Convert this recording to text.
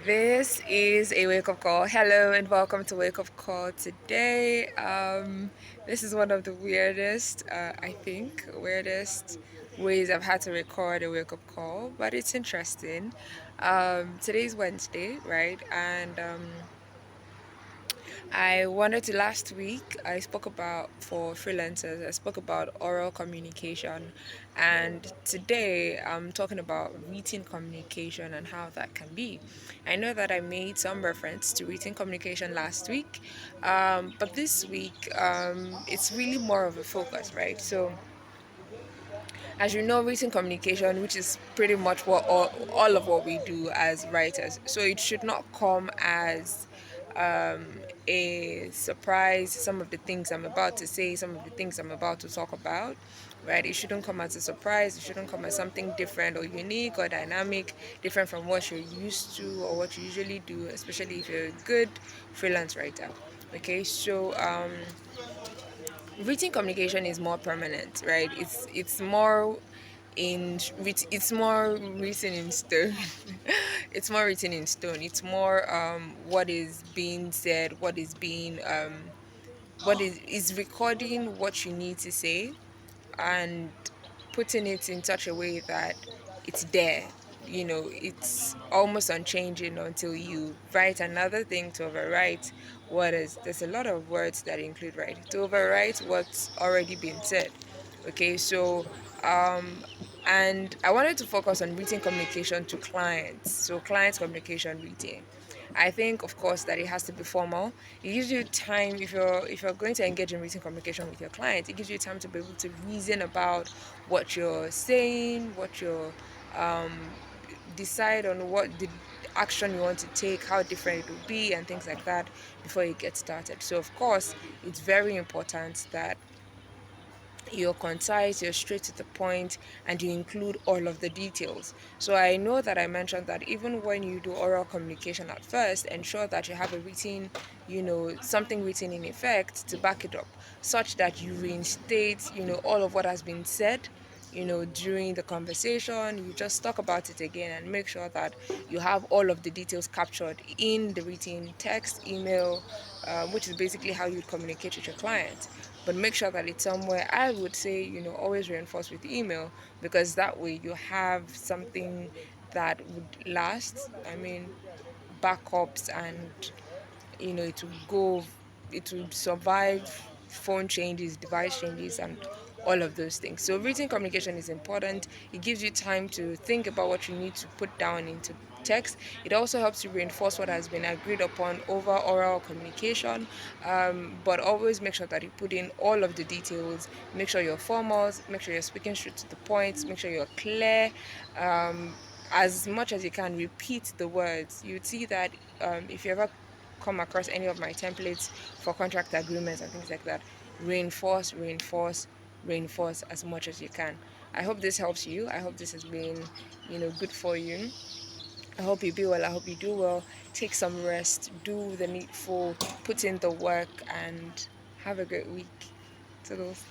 This is a wake up call. Hello and welcome to Wake Up Call today. This is one of the weirdest ways I've had to record a wake up call, but it's interesting. Today's Wednesday, right? And I wanted to last week I spoke about for freelancers, I spoke about oral communication, and today I'm talking about written communication and how that can be. I know that I made some reference to written communication last week, but this week it's really more of a focus, right? So as you know, written communication, which is pretty much what all of what we do as writers, so it should not come as a surprise. Some of the things I'm about to say, some of the things I'm about to talk about, right? It shouldn't come as a surprise. It shouldn't come as something different or unique or dynamic, different from what you're used to or what you usually do, especially if you're a good freelance writer. Okay, so written communication is more permanent, right? It's more it's more written in stone. It's more written in stone. It's more what is being said, what is recording what you need to say and putting it in such a way that it's there. It's almost unchanging until you write another thing to overwrite what is. There's a lot of words that include right to overwrite what's already been said. Okay, so um, and I wanted to focus on written communication to clients. So client communication written. I think, of course, that it has to be formal. It gives you time if you're going to engage in written communication with your client. It gives you time to be able to reason about what you're saying, what you're decide on what the action you want to take, how different it will be, and things like that before you get started. So, of course, it's very important that you're concise, you're straight to the point, and you include all of the details. So I know that I mentioned that even when you do oral communication at first, ensure that you have a written, something written in effect to back it up, such that you reinstate, all of what has been said. During the conversation, you just talk about it again and make sure that you have all of the details captured in the written text, email, which is basically how you communicate with your client. But make sure that it's somewhere. I would say, always reinforce with email, because that way you have something that would last. I mean, backups, and it will go, it will survive phone changes, device changes, and all of those things. So written communication is important. It gives you time to think about what you need to put down into text. It also helps you reinforce what has been agreed upon over oral communication. But always make sure that you put in all of the details. Make sure you're formal, make sure you're speaking straight to the point, make sure you're clear. As much as you can, repeat the words. You'd see that if you ever come across any of my templates for contract agreements and things like that, reinforce, reinforce, reinforce as much as you can. I hope this helps you. I hope this has been, good for you. I hope you be well. I hope you do well. Take some rest, do the needful, put in the work, and have a great week. Toodles.